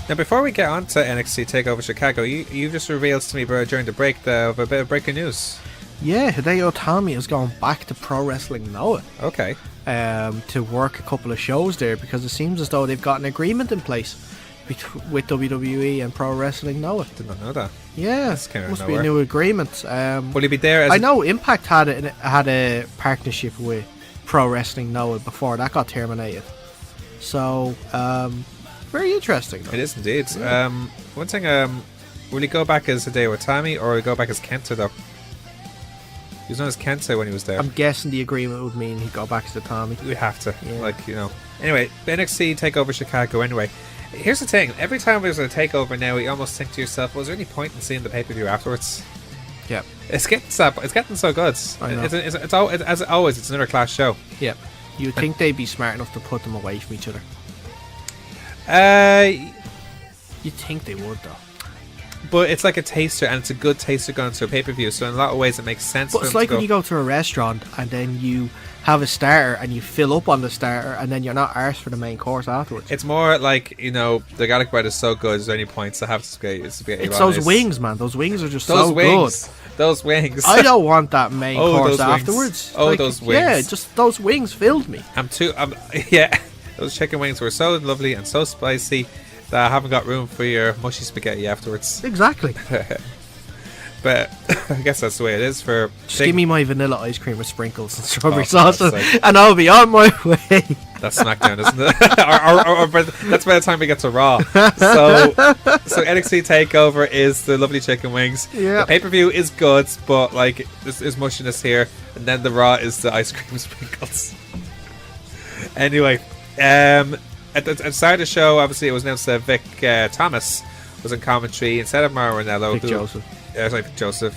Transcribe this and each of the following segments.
Now, before we get on to NXT Takeover Chicago, you just revealed to me during the break of a bit of breaking news. Yeah, Hideo Itami is going back to Pro Wrestling Noah. Okay. To work a couple of shows there, because it seems as though they've got an agreement in place with WWE and Pro Wrestling Noah. Did not know that. Yeah, That's kind of must nowhere. be a new agreement. Will he be there? I know Impact had a partnership with Pro Wrestling Noah before that got terminated. So, very interesting. Though. It is indeed. Yeah. One thing, will he go back as Hideo Itami or will he go back as Kenta though? He was known as Kenta when he was there. I'm guessing the agreement would mean he'd go back to Tommy. We have to, Yeah. Anyway, NXT Takeover Chicago. Anyway, here's the thing: every time there's a takeover now, you almost think to yourself, "Was there any point in seeing the pay-per-view afterwards?" Yeah. It's getting so good. I know. As always, it's another class show. Yeah. You'd think they'd be smart enough to put them away from each other. You'd think they would, though. But it's like a taster, and it's a good taster going to a pay-per-view. So in a lot of ways, it makes sense. But for it's them like to when you go to a restaurant and then you have a starter and you fill up on the starter and then you're not arsed for the main course afterwards. It's more like, the garlic bread is so good. Is there any points to have spaghetti? It's those wings, man. Those wings are just those so wings. good. Those wings. I don't want that main course those wings. afterwards. Those wings. Yeah, just those wings filled me. Yeah. Those chicken wings were so lovely and so spicy that I haven't got room for your mushy spaghetti afterwards. Exactly. But I guess that's the way it is for... Just give me my vanilla ice cream with sprinkles and strawberry for sauce God's sake. and I'll be on my way. That's SmackDown, isn't it? or that's by the time we get to Raw. So NXT TakeOver is the lovely chicken wings. Yeah. The pay-per-view is good, but there's mushiness here. And then the Raw is the ice cream sprinkles. Anyway, at the start of the show, obviously it was announced that Vic Thomas was in commentary instead of Mauro Ranallo. Vic Joseph. Vic Joseph.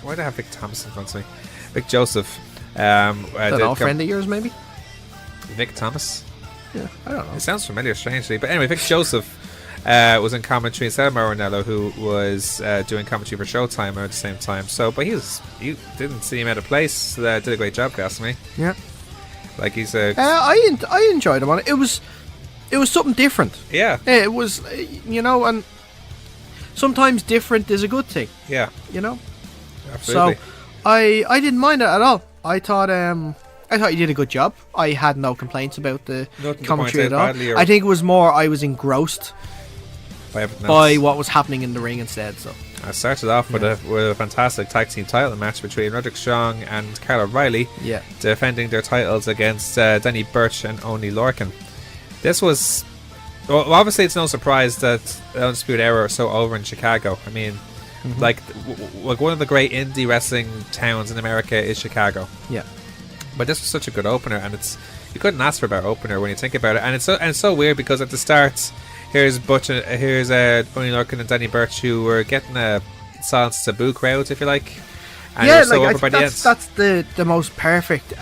Why do I have Vic Thomas in front of me? Vic Joseph. Friend of yours, maybe? Vic Thomas? Yeah, I don't know. It sounds familiar, strangely. But anyway, Vic Joseph was in commentary instead of Mauro Ranallo, who was doing commentary for Showtime at the same time. So, but you didn't see him out of place. Did a great job, casting me. Yeah. Like he's a... I enjoyed him on it. It was something different. Yeah. It was, and sometimes different is a good thing. Yeah. Absolutely. So, I didn't mind it at all. I thought you did a good job. I had no complaints about the commentary at all. I think it was more I was engrossed by what was happening in the ring instead. So I started off with a fantastic tag team title match between Roderick Strong and Kyle O'Reilly, defending their titles against Danny Burch and Oney Lorcan. This was, well, obviously it's no surprise that Undisputed Era are so over in Chicago. I mean, like one of the great indie wrestling towns in America is Chicago. Yeah. But this was such a good opener, and you couldn't ask for a better opener when you think about it. And it's so weird because at the start, here's Oney Lorcan and Danny Burch, who were getting a silence taboo crowd, if you like. And yeah, so over by the end. That's the most perfect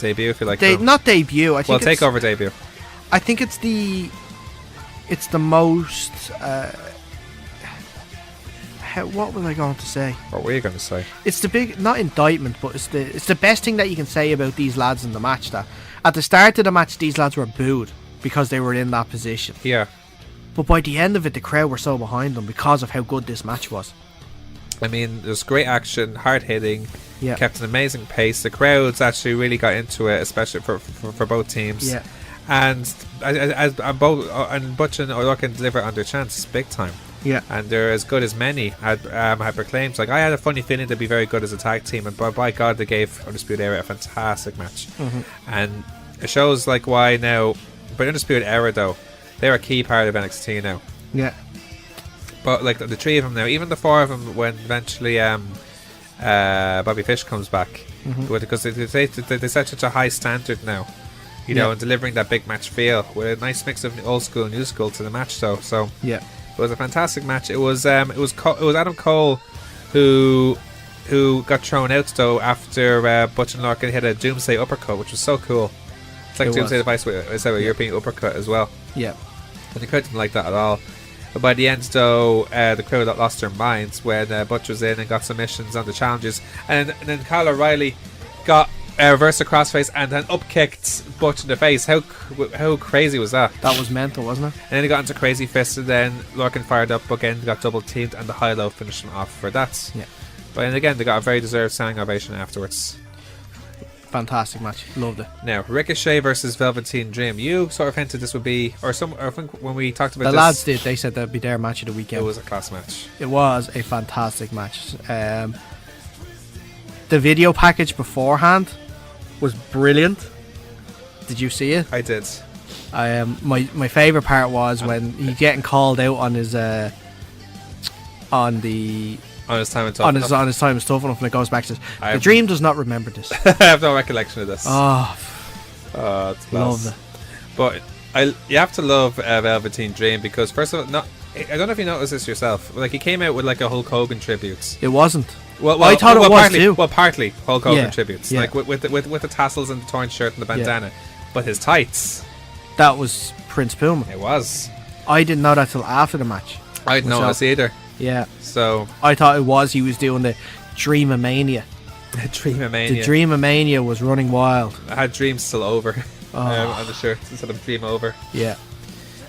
debut, if you like. Not debut. I think takeover debut. I think it's the most. What was I going to say? What were you going to say? It's the big, not indictment, but it's the best thing that you can say about these lads in the match. That at the start of the match, these lads were booed because they were in that position. Yeah. But by the end of it, the crowd were so behind them because of how good this match was. I mean, there's great action, hard hitting, kept an amazing pace. The crowds actually really got into it, especially for both teams. Yeah. And Butch and O'Loughlin deliver on their chances big time. Yeah. And they're as good as many had proclaimed. Like, I had a funny feeling they'd be very good as a tag team, and by God, they gave Undisputed Era a fantastic match. And it shows like why now. But Undisputed Era, though, they're a key part of NXT now. Yeah. But like the three of them now, even the four of them, when eventually Bobby Fish comes back, because they set such a high standard now, you know, and delivering that big match feel with a nice mix of old school and new school to the match. So yeah, it was a fantastic match. It was Adam Cole who got thrown out though after Butch and Lorcan hit a Doomsday uppercut, which was so cool. It's like Doomsday Device with a European uppercut as well. Yeah, and the crowd didn't like that at all. But by the end, though, the crowd lost their minds when Butch was in and got submissions on the challenges, and then Kyle O'Reilly got reversed the crossface and then up kicked Butch in the face. How crazy was that? That was mental, wasn't it? And then he got into crazy fist, and then Lorcan fired up again, got double teamed, and the high-low finished him off for that. Yeah. But then again, they got a very deserved standing ovation afterwards. Fantastic match, loved it. Now, Ricochet versus Velveteen Dream. You sort of hinted this would be, I think when we talked about the this, lads did. They said that'd be their match of the weekend. It was a class match. It was a fantastic match. The video package beforehand was brilliant. Did you see it? I did. My favorite part was when he getting called out on his on his time and stuff enough, and it goes back to the Dream does not remember this. I have no recollection of this. It's love it. But you have to love Velveteen Dream because first of all, I don't know if you noticed this yourself. Like he came out with like a Hulk Hogan tribute. It wasn't. Well, I thought it was partly, too. Well, partly Hulk Hogan tributes, yeah. like with the tassels and the torn shirt and the bandana, but his tights. That was Prince Puma. It was. I didn't know that till after the match. I didn't know this either. Yeah. So I thought he was doing the Dreamomania. The Dreamomania. The Dreamomania was running wild. I had Dream Still Over on the shirt instead of Dream Over. Yeah.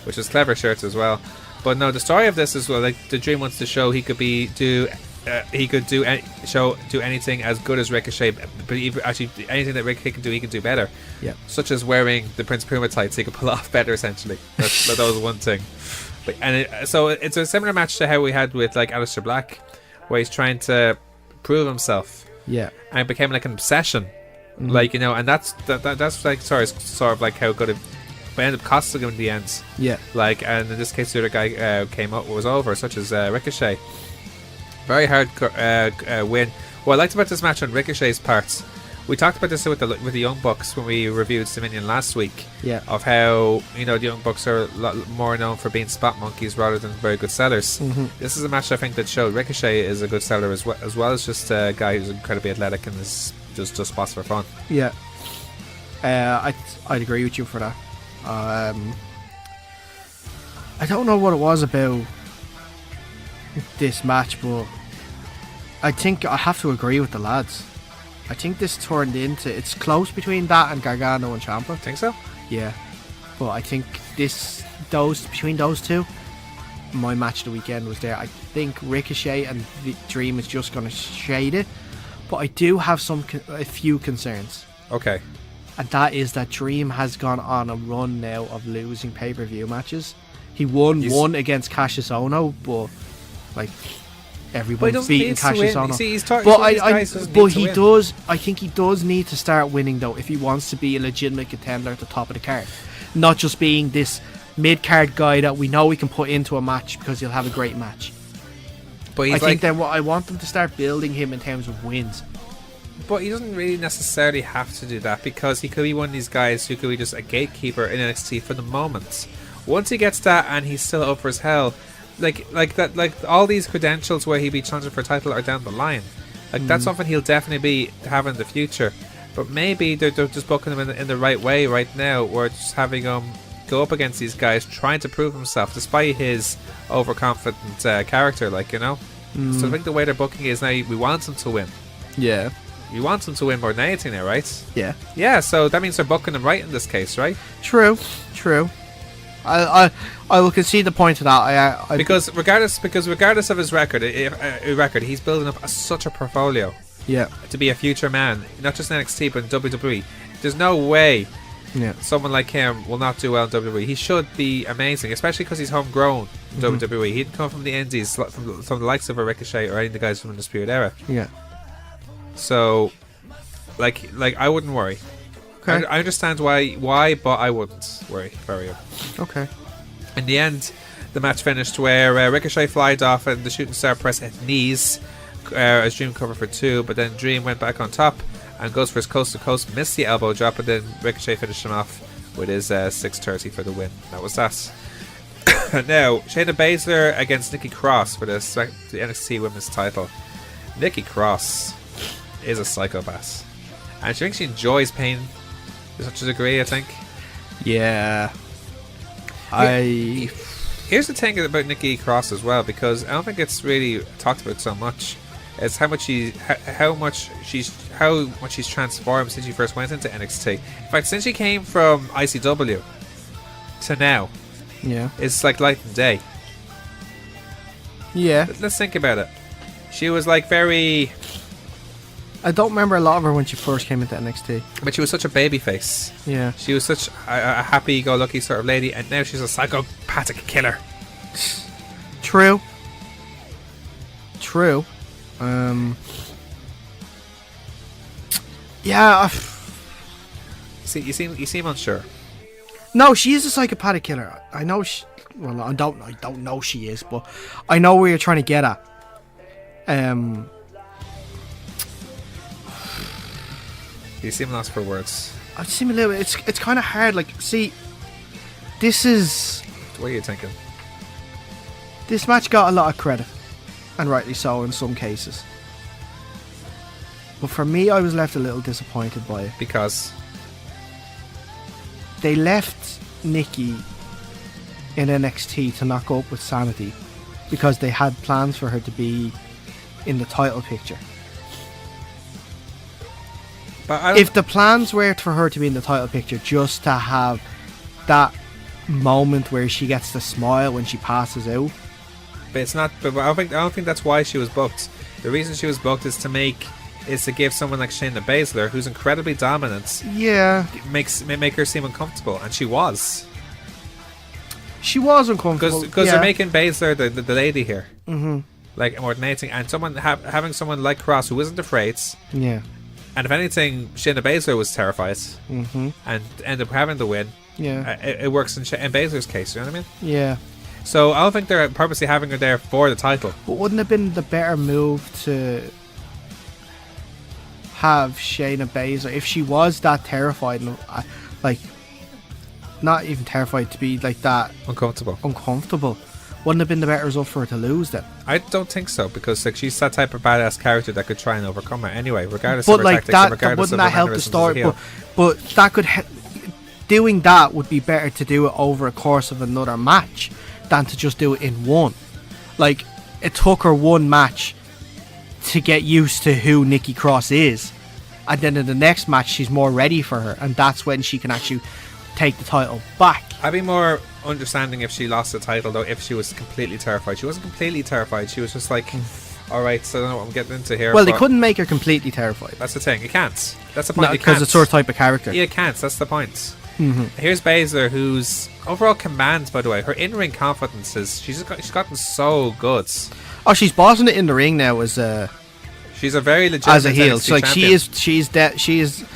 Which was clever shirts as well. But no, the story of this is like the Dream wants to show he could do anything as good as Ricochet, but even actually anything that Ricochet can do, he can do better. Yeah. Such as wearing the Prince Puma tights, he could pull off better. Essentially, that was one thing. But so it's a similar match to how we had with like Aleister Black, where he's trying to prove himself. Yeah. And it became like an obsession, like and that's like sort of like how good it. But ended up costing him in the end. Yeah. Like, and in this case, the other guy was over, such as Ricochet. Very hard win. What I liked about this match on Ricochet's parts, we talked about this with the Young Bucks when we reviewed Dominion last week. Yeah. Of how the Young Bucks are a lot more known for being spot monkeys rather than very good sellers. This is a match I think that showed Ricochet is a good seller as well as just a guy who's incredibly athletic and is just does spots for fun. Yeah. I'd agree with you for that. I don't know what it was about this match, but I think I have to agree with the lads. I think this turned into, it's close between that and Gargano and Ciampa. Think so? Yeah, but I think between those two, my match of the weekend was there. I think Ricochet and the Dream is just going to shade it, but I do have a few concerns. Okay. And that is that Dream has gone on a run now of losing pay-per-view matches. He won one against Cassius Ohno, but like everyone's beating Cassius Ohno. See, I think he does need to start winning though if he wants to be a legitimate contender at the top of the card, not just being this mid-card guy that we know we can put into a match because he'll have a great match. But I think then I want them to start building him in terms of wins. But he doesn't really necessarily have to do that because he could be one of these guys who could be just a gatekeeper in NXT for the moment. Once he gets that and he's still up for his hell, like all these credentials where he'd be challenging for a title are down the line. Like that's something he'll definitely be having in the future. But maybe they're just booking him in the right way right now, or just having him go up against these guys trying to prove himself despite his overconfident character, So I think the way they're booking it is now we want him to win. Yeah. You want him to win more than anything now, right? Yeah. Yeah, so that means they're booking him right in this case, right? True. I will concede the point to that. Because regardless of his record, he's building up such a portfolio. Yeah. To be a future man, not just in NXT but in WWE. There's no way someone like him will not do well in WWE. He should be amazing, especially because he's homegrown in WWE. He'd come from the indies, from the likes of a Ricochet or any of the guys from the Undisputed Era. Yeah. So, like I wouldn't worry. Okay. I understand why, but I wouldn't worry. Okay. In the end, the match finished where Ricochet flied off and the shooting star press hit knees as Dream covered for 2, but then Dream went back on top and goes for his coast to coast, missed the elbow drop, and then Ricochet finished him off with his 630 for the win. That was that. Now, Shayna Baszler against Nikki Cross for the NXT Women's title. Nikki Cross is a psychopath, and she thinks she enjoys pain to such a degree, I think. Yeah. Here's the thing about Nikki Cross as well, because I don't think it's really talked about so much. It's how much she's transformed since she first went into NXT. In fact, since she came from ICW to now, it's like light and day. Yeah. Let's think about it. She was like very... I don't remember a lot of her when she first came into NXT. But she was such a baby face. Yeah. She was such a happy-go-lucky sort of lady, and now she's a psychopathic killer. True. Yeah. You seem unsure. No, she is a psychopathic killer. I know well, I don't know she is, but I know where you're trying to get at. You seem lost for words. I seem a little bit. It's kind of hard. Like, see, this is. What are you thinking? This match got a lot of credit, and rightly so in some cases. But for me, I was left a little disappointed by it because they left Nikki in NXT to knock up with Sanity because they had plans for her to be in the title picture. But if the plans were for her to be in the title picture just to have that moment where she gets to smile when she passes out, but it's not. But I don't think that's why she was booked. The reason she was booked is to give someone like Shayna Baszler, who's incredibly dominant, make her seem uncomfortable, and she was. She was uncomfortable because they're making Baszler the lady here, like more than anything, and having someone like Cross who isn't afraid, and if anything, Shayna Baszler was terrified, and ended up having the win. It works in Baszler's case. You know what I mean? Yeah. So I don't think they're purposely having her there for the title. But wouldn't it have been the better move to have Shayna Baszler, if she was that terrified, like not even terrified, to be like that uncomfortable, wouldn't have been the better result for her to lose then? I don't think so, because like she's that type of badass character that could try and overcome her anyway, regardless but of her like tactics, that wouldn't that help the story? But that could doing that would be better to do it over a course of another match than to just do it in one. Like, it took her one match to get used to who Nikki Cross is, and then in the next match she's more ready for her, and that's when she can actually take the title back. I'd be more understanding if she lost the title, though, if she was completely terrified. She wasn't completely terrified, she was just like, alright, so I don't know what I'm getting into here. Well, they couldn't make her completely terrified. That's the thing, you can't. That's the point. Because it's her type of character. You can't, that's the point. Here's Baszler, whose overall commands, by the way, her in-ring confidence is she's gotten so good. Oh, she's bossing it in the ring now as she's a very legitimate as a heel. So like she is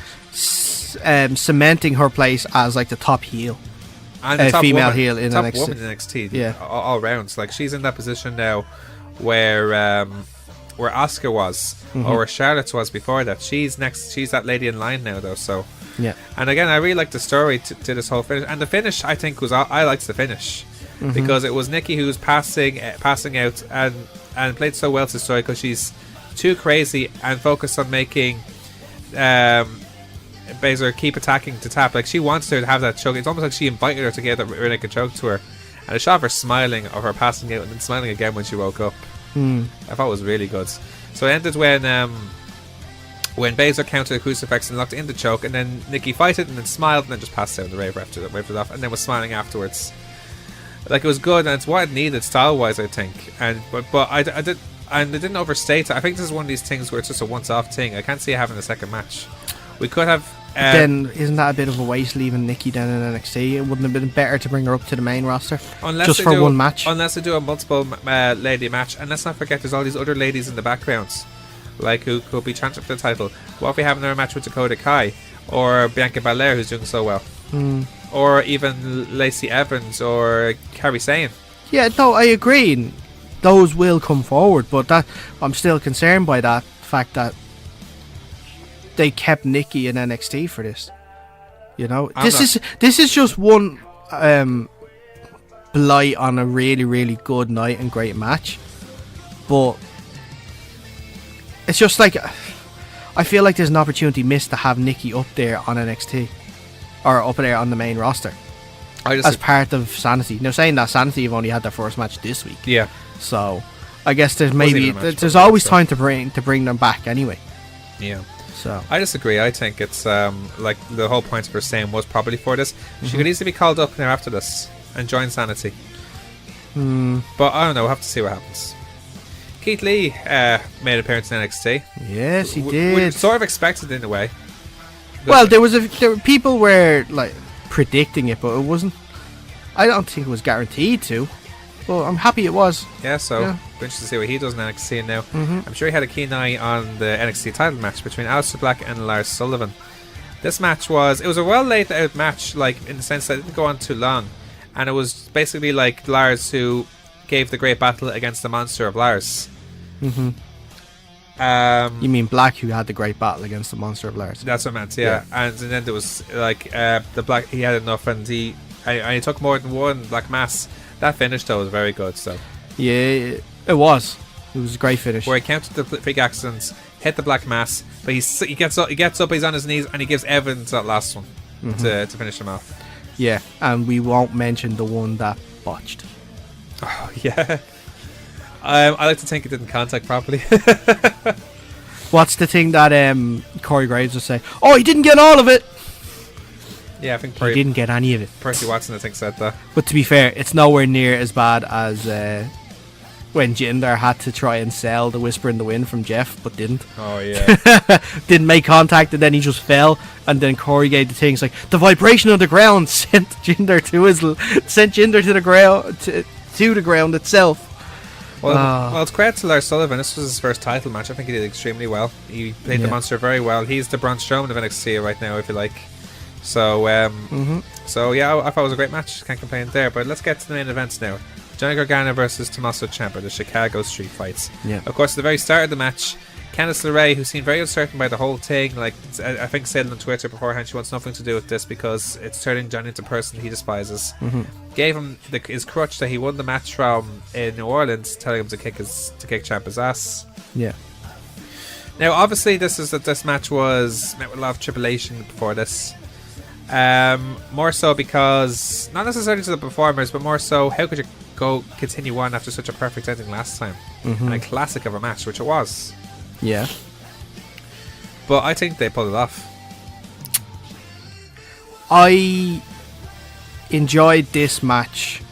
cementing her place as like the top heel, and the top female woman, heel in top NXT. woman in NXT. Yeah, all rounds. Like she's in that position now where Asuka was, or where Charlotte was before that. She's next. She's that lady in line now, though. So. Yeah, and again, I really liked the story to this whole finish, and the finish I think was I liked the finish because it was Nikki who was passing out and played so well to the story because she's too crazy and focused on making Baszler keep attacking to tap. Like she wants her to have that choke. It's almost like she invited her to get that rear naked choke to her, and a shot of her smiling, of her passing out and then smiling again when she woke up. I thought it was really good. So it ended when Baszler countered the crucifix and locked in the choke, and then Nikki fighted and then smiled and then just passed out in the rave after that, waved it off, and then was smiling afterwards. Like it was good, and it's what it needed style wise, I think. And but I did, and they didn't overstate it. I think this is one of these things where it's just a once off thing. I can't see it having a second match. We could have. Then isn't that a bit of a waste leaving Nikki down in NXT? It wouldn't have been better to bring her up to the main roster just for one match. Unless they do a multiple lady match, and let's not forget there's all these other ladies in the backgrounds. Like who could be chancing for the title. What if we have another match with Dakota Kai or Bianca Belair, who's doing so well, or even Lacey Evans or Kairi Sane? Yeah, no, I agree. Those will come forward, but that I'm still concerned by that fact that they kept Nikki in NXT for this. You know, this is just one blight on a really, really good night and great match, but. It's just like I feel like there's an opportunity missed to have Nikki up there on NXT or up there on the main roster as part of Sanity. Now saying that, Sanity have only had their first match this week. Yeah. So I guess there's always time to bring them back anyway. Yeah. So I disagree. I think it's like the whole point of her saying was probably for this. She could easily be called up now after this and join Sanity. But I don't know. We'll have to see what happens. Keith Lee made an appearance in NXT. Yes, he did. We sort of expected it in a way. Well, there were people were like predicting it, but it wasn't. I don't think it was guaranteed to. Well, I'm happy it was. Yeah, so we're interested to see what he does in NXT now. I'm sure he had a keen eye on the NXT title match between Aleister Black and Lars Sullivan. This match was a well laid out match, like in the sense that it didn't go on too long, and it was basically like Lars who gave the great battle against the monster of Lars. You mean Black, who had the great battle against the monster of Lars? That's what I meant. Yeah. And then there was like the Black. He had enough, and he took more than one Black Mass. That finish though was very good. So yeah, it was a great finish where he counted the freak accidents, hit the Black Mass, but he gets up, he's on his knees, and he gives Evans that last one to finish him off. Yeah, and we won't mention the one that botched. Oh yeah. I like to think it didn't contact properly. What's the thing that Corey Graves will say? Oh, he didn't get all of it. Yeah, I think he didn't get any of it. Percy Watson, I think, said that. But to be fair, it's nowhere near as bad as when Jinder had to try and sell the Whisper in the Wind from Jeff, but didn't. Oh yeah. Didn't make contact, and then he just fell. And then Corey gave the things like the vibration of the ground sent Jinder to the ground to the ground itself. Well, it's credit to Lars Sullivan. This was his first title match. I think he did extremely well. He played the monster very well. He's the Braun Strowman of NXT right now, if you like. So, so yeah, I thought it was a great match. Can't complain there. But let's get to the main events now. Johnny Gargano versus Tommaso Ciampa, the Chicago Street Fights. Yeah. Of course, at the very start of the match, Candice LeRae, who seemed very uncertain by the whole thing, like I think said on Twitter beforehand, she wants nothing to do with this because it's turning Johnny into a person he despises. Gave him his crutch that he won the match from in New Orleans, telling him to kick Ciampa's ass. Yeah. Now, obviously, this match was met with a lot of tribulation before this. More so because not necessarily to the performers, but more so how could you continue on after such a perfect ending last time and a classic of a match, which it was. Yeah. But I think they pulled it off. I enjoyed this match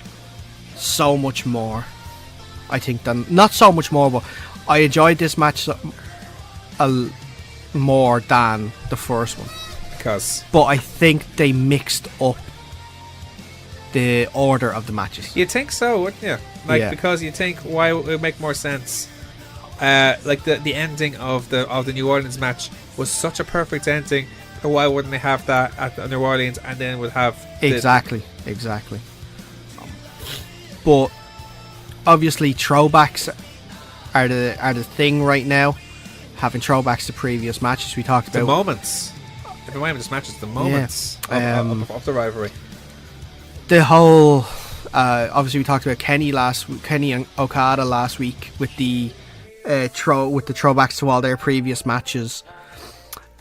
so much more, I think, than not so much more, but I enjoyed this match more than the first one. But I think they mixed up the order of the matches. You'd think so, wouldn't you? Because you think why it would make more sense. Like the ending of the New Orleans match was such a perfect ending. Why wouldn't they have that at New Orleans and then would have exactly. But obviously throwbacks are the thing right now. Having throwbacks to previous matches we talked about. The moments. If I'm this match, it's the moments of the rivalry. The whole obviously we talked about Kenny and Okada last week with the throwbacks to all their previous matches.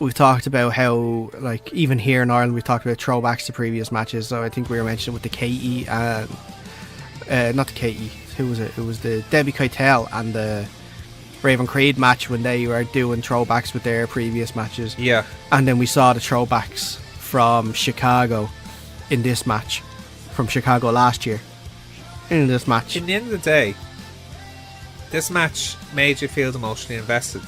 We've talked about how, like, even here in Ireland, we've talked about throwbacks to previous matches. So I think we were mentioning with the KE and not the KE. Who was it? It was the Debbie Keitel and the Raven Creed match when they were doing throwbacks with their previous matches. Yeah. And then we saw the throwbacks from Chicago in this match, from Chicago last year in this match. In the end of the day, this match made you feel emotionally invested.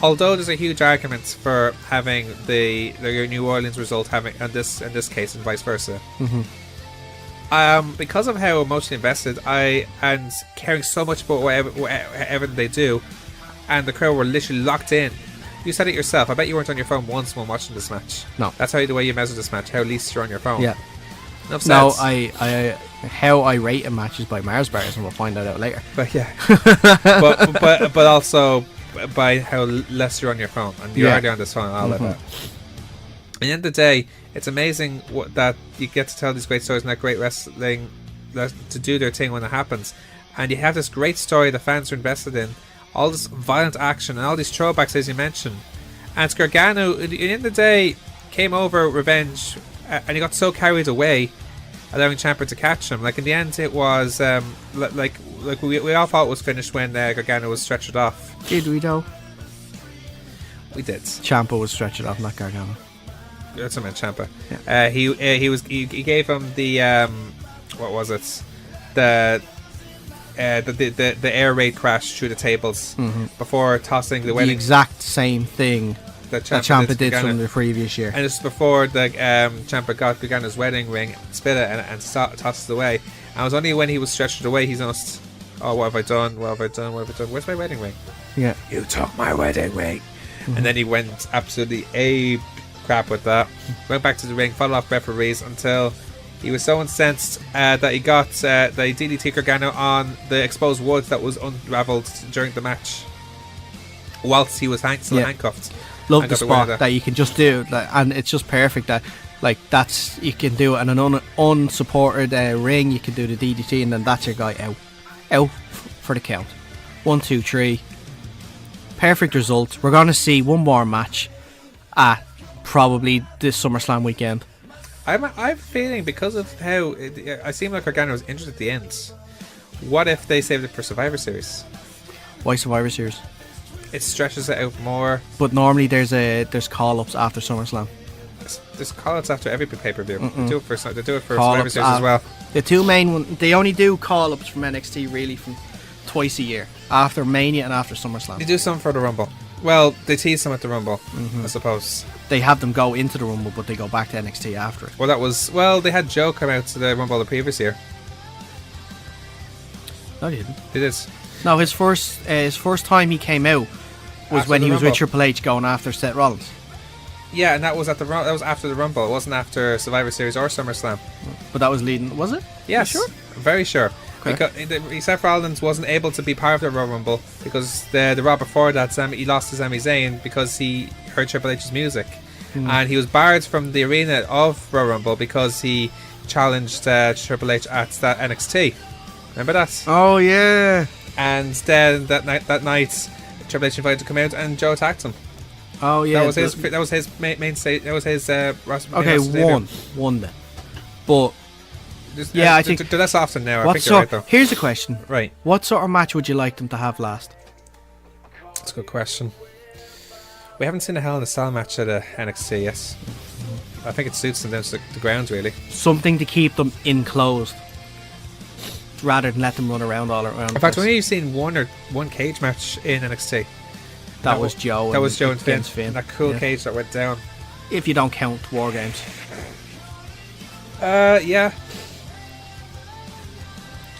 Although there's a huge argument for having the New Orleans result having in this case and vice versa. Because of how emotionally invested and caring so much about whatever they do, and the crowd were literally locked in. You said it yourself. I bet you weren't on your phone once when watching this match. No. That's the way you measure this match. How least you're on your phone. Yeah. No, how I rate a match is by Mars bars, and we'll find that out later. But yeah. but also by how less you're on your phone, and you're already on this phone. I'll let that. At the end of the day, it's amazing that you get to tell these great stories and that great wrestling to do their thing when it happens. And you have this great story the fans are invested in, all this violent action and all these throwbacks as you mentioned. And Gargano, at the end of the day, came over revenge and he got so carried away allowing Ciampa to catch him. Like in the end, it was like we all thought it was finished when Gargano was stretchered off. Did we though? We did. Ciampa was stretchered off, not Gargano. That's what I meant, Ciampa. Yeah. He gave him the what was it? The air raid crash through the tables before tossing the wedding. The exact same thing that Ciampa did from the previous year. And it's before the Ciampa got Gargano's wedding ring, spit it, and tossed it away. And it was only when he was stretched away he's asked, "Oh, what have I done? What have I done? What have I done? Where's my wedding ring?" Yeah. You took my wedding ring. And then he went absolutely crap with that. Went back to the ring, followed off referees until he was so incensed that he got the DDT Gargano on the exposed wood that was unravelled during the match, whilst he was still handcuffed. Love the spot that you can just do, and it's just perfect. That that's you can do it in an unsupported ring. You can do the DDT, and then that's your guy out for the count. 1, 2, 3. Perfect result. We're going to see one more match at probably this SummerSlam weekend. I'm a feeling because of how I seem like Gargano was injured at the end. What if they saved it for Survivor Series? Why Survivor Series? It stretches it out more. But normally there's call-ups after SummerSlam. There's call-ups after every pay-per-view. They do it for Survivor Series as well. The two main ones, they only do call-ups from NXT really from twice a year, after Mania and after SummerSlam. They do some for the Rumble. Well, they tease them at the Rumble, I suppose. They have them go into the Rumble, but they go back to NXT after it. Well, they had Joe come out to the Rumble the previous year. No, they didn't. They did. No, his first time he came out was After when he was Rumble. with Triple H going after Seth Rollins. Yeah, and that was after the Rumble. It wasn't after Survivor Series or SummerSlam. But that was leading, was it? Yes, You sure? Very sure. Okay. Because Seth Rollins wasn't able to be part of the Royal Rumble because the Raw before that, he lost to Sami Zayn because he heard Triple H's music, and he was barred from the arena of Royal Rumble because he challenged Triple H at that NXT. Remember that? Oh yeah. And then that night, Triple H invited to come out, and Joe attacked him. Oh yeah. That was his main state. That was his. Okay, one then. But yeah, I think that's often now. I think you're right though. Here's a question. Right. What sort of match would you like them to have last? That's a good question. We haven't seen a Hell in a Cell match at NXT, yes. I think it suits them down to the ground, really. Something to keep them enclosed, rather than let them run around all around. In fact, when you've seen one cage match in NXT, that was Joe. That was Joe and Finn. That cool cage that went down. If you don't count War Games. Yeah.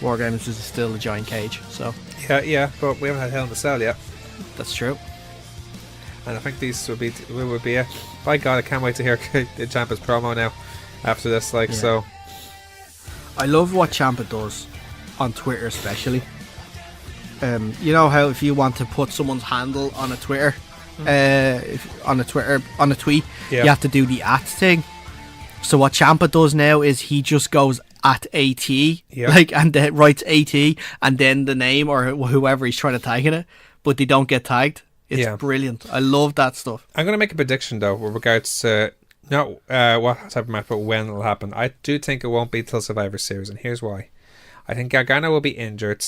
War Games is still a giant cage, so. Yeah, but we haven't had Hell in a Cell yet. That's true. And I think these would be it. By God, I can't wait to hear Ciampa's promo now after this. So. I love what Ciampa does on Twitter, especially. You know how if you want to put someone's handle on a Twitter, on a tweet, you have to do the @ thing. So what Ciampa does now is he just goes @AT, and then writes AT and then the name or whoever he's trying to tag in it, but they don't get tagged. It's brilliant. I love that stuff. I'm going to make a prediction though with regards to not what type of match, but when it'll happen. I do think it won't be till Survivor Series, and here's why. I think Gargano will be injured,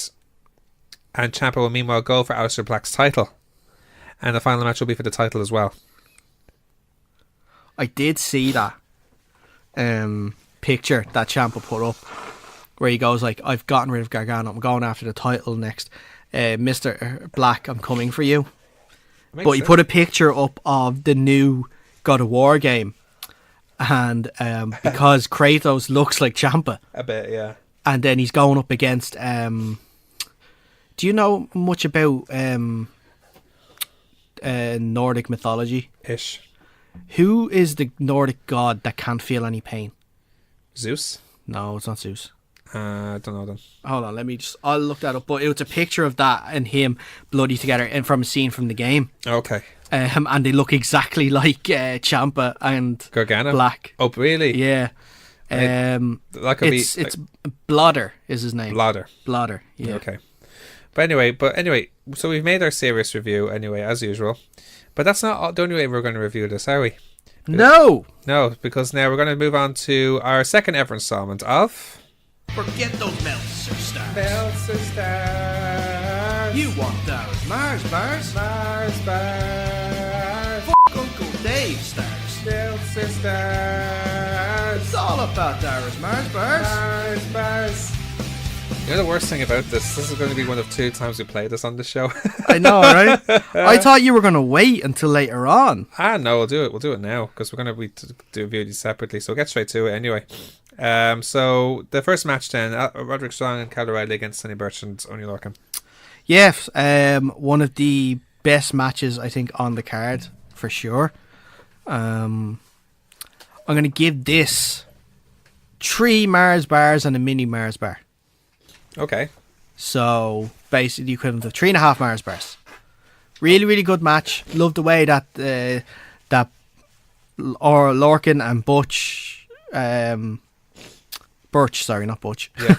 and Ciampa will meanwhile go for Aleister Black's title, and the final match will be for the title as well. I did see that picture that Ciampa put up where he goes like, I've gotten rid of Gargano, I'm going after the title next, Mr. Black, I'm coming for you. But he put a picture up of the new God of War game, and because Kratos looks like Ciampa a bit, yeah, and then he's going up against do you know much about Nordic mythology ish? Who is the Nordic god that can't feel any pain? Zeus? No, it's not Zeus. I don't know then. Hold on, I'll look that up. But it was a picture of that and him bloody together, and from a scene from the game. Okay. And they look exactly like Ciampa and Gargano. Black. Oh, really? Yeah. That could it's Blodder is his name. Blodder. Yeah. Okay. But anyway, so we've made our serious review anyway, as usual. But that's not the only way we're going to review this, are we? No, because now we're going to move on to our second ever installment of Forget Those Meltzer Stars. Meltzer Stars. You want those Mars bars? Mars bars. Uncle Dave stars. Meltzer Stars. It's all about Dara's Mars bars. Mars bars. You know the worst thing about this is going to be one of 2 times we play this on the show. I know, right? I thought you were going to wait until later on. No, we'll do it. We'll do it now because we're going to be doing these separately. So we'll get straight to it anyway. So the first match then, Roderick Strong and Kyle O'Reilly against Sonny Burch and Oney Lorcan. Yes, one of the best matches I think on the card for sure. I'm going to give this 3 Mars bars and a mini Mars bar. Okay. So basically the equivalent of 3.5 Mars bars. Really, really good match. Love the way that Lorcan and Butch, Burch, sorry, not Butch. Yeah.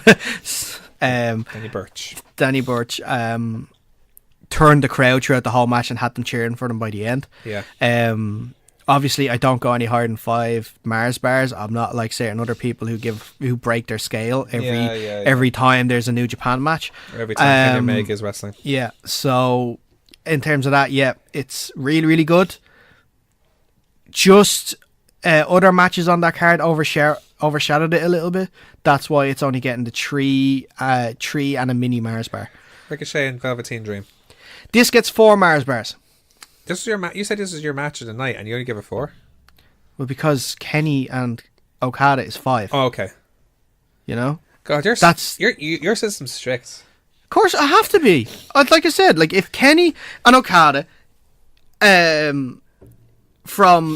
Danny Burch. Turned the crowd throughout the whole match and had them cheering for them by the end. Yeah. Obviously, I don't go any higher than 5 Mars bars. I'm not like certain other people who break their scale every time there's a New Japan match. Or every time Kenny Omega is wrestling. Yeah. So, in terms of that, yeah, it's really, really good. Just other matches on that card overshadowed it a little bit. That's why it's only getting the 3 and a mini Mars bar. Ricochet and Velveteen Dream. This gets 4 Mars bars. This is your you said this is your match of the night, and you only give it 4. Well, because Kenny and Okada is 5. Oh, okay. You know, God, your system's strict. Of course, I have to be. Like I said, like if Kenny and Okada, from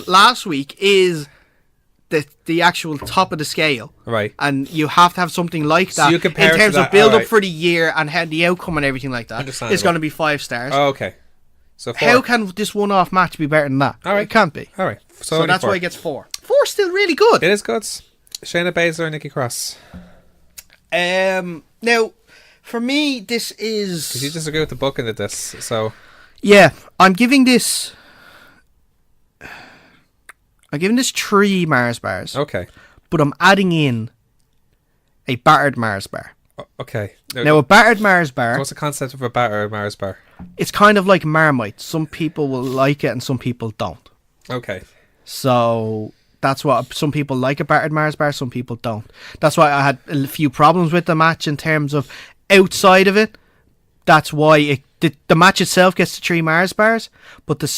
last week is the actual top of the scale, right? And you have to have something like that in terms of build up for the year and the outcome and everything like that. It's going to be 5 stars. Oh, okay. So 4. How can this one-off match be better than that? All right. It can't be. All right. So that's 4. Why it gets 4. 4 is still really good. It is good. Shayna Baszler and Nikki Cross. Now, for me, this is... Because you disagree with the booking of this, so... Yeah, I'm giving this 3 Mars bars. Okay. But I'm adding in a battered Mars bar. Okay. Now, a battered Mars bar... What's the concept of a battered Mars bar? It's kind of like Marmite. Some people will like it and some people don't. Okay. So that's what some people like a battered Mars bar, some people don't. That's why I had a few problems with the match in terms of outside of it. That's why the match itself gets the 3 Mars bars, but the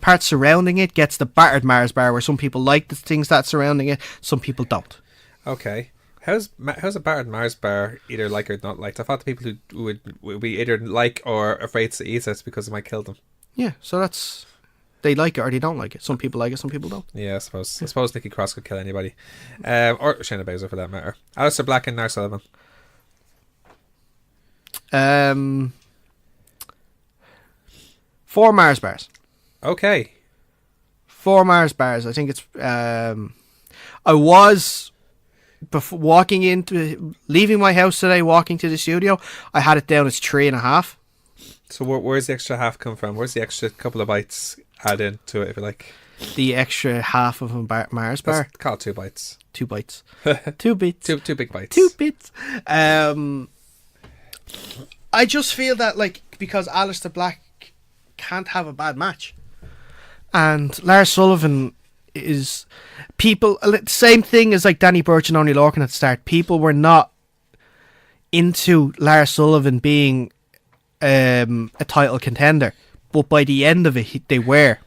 part surrounding it gets the battered Mars bar, where some people like the things that surrounding it, some people don't. Okay. How's a battered Mars bar either like or not liked? I thought the people who would be either like or afraid to eat it because it might kill them. Yeah, so that's... They like it or they don't like it. Some people like it, some people don't. Yeah, I suppose Nikki Cross could kill anybody. Or Shayna Baszler for that matter. Aleister Black and Lars Sullivan. 4 Mars bars. Okay. 4 Mars bars. I think it's... I was... Before leaving my house today, walking to the studio, I had it down as 3.5. So where's the extra half come from? Where's the extra couple of bites add in to it, if you like? The extra half of a Mars bar. Call it 2 bites. 2 bites. 2 bits. Two big bites. 2 bits. I just feel that, like, because Aleister Black can't have a bad match, and Lars Sullivan is... People, same thing as like Danny Burch and Oney Lorcan at the start. People were not into Lars Sullivan being a title contender, but by the end of it, they were.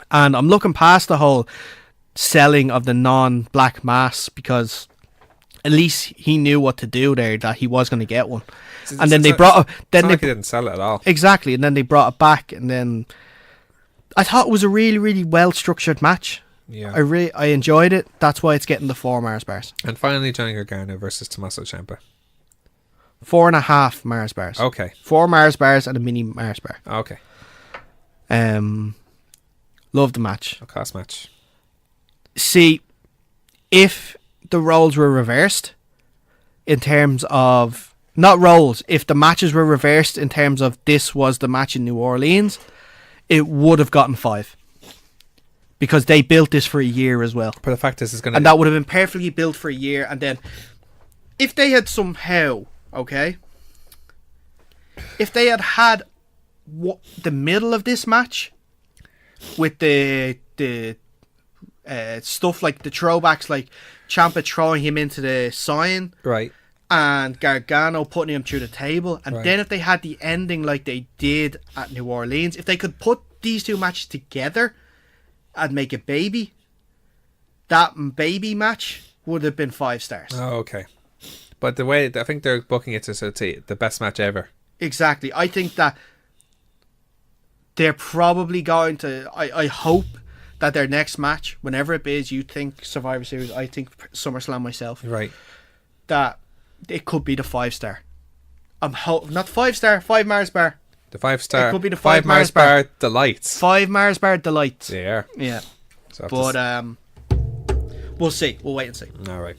And I'm looking past the whole selling of the non-black mass, because at least he knew what to do there, that he was going to get one. And then they brought... He didn't sell it at all. Exactly, and then they brought it back, and then... I thought it was a really, really well-structured match. Yeah, I enjoyed it. That's why it's getting the 4 Mars bars. And finally, Johnny Gargano versus Tommaso Ciampa. 4.5 Mars bars. Okay. 4 Mars bars and a mini Mars bar. Okay. Love the match. A class match. See, if the roles were reversed, in terms of... Not roles. If the matches were reversed in terms of this was the match in New Orleans, it would have gotten 5. because they built this for a year as well. But the fact is going to... And that would have been perfectly built for a year. And then, if they had somehow, okay, if they had the middle of this match with the stuff like the throwbacks, like Ciampa throwing him into the sign, right, and Gargano putting him through the table, and then if they had the ending like they did at New Orleans, if they could put these two matches together and make a baby, that baby match would have been 5 stars. Oh, okay. But the way I think they're booking it to the best match ever. Exactly. I think that they're probably going to... I hope that their next match, whenever it is, you think Survivor Series, I think SummerSlam myself. Right. That it could be the 5-star. Not 5-star, 5 Mars bar. The 5-star. It could be the 5 Mars bar delights. 5 Mars bar delights. Yeah. Yeah. So but we'll see. We'll wait and see. All right.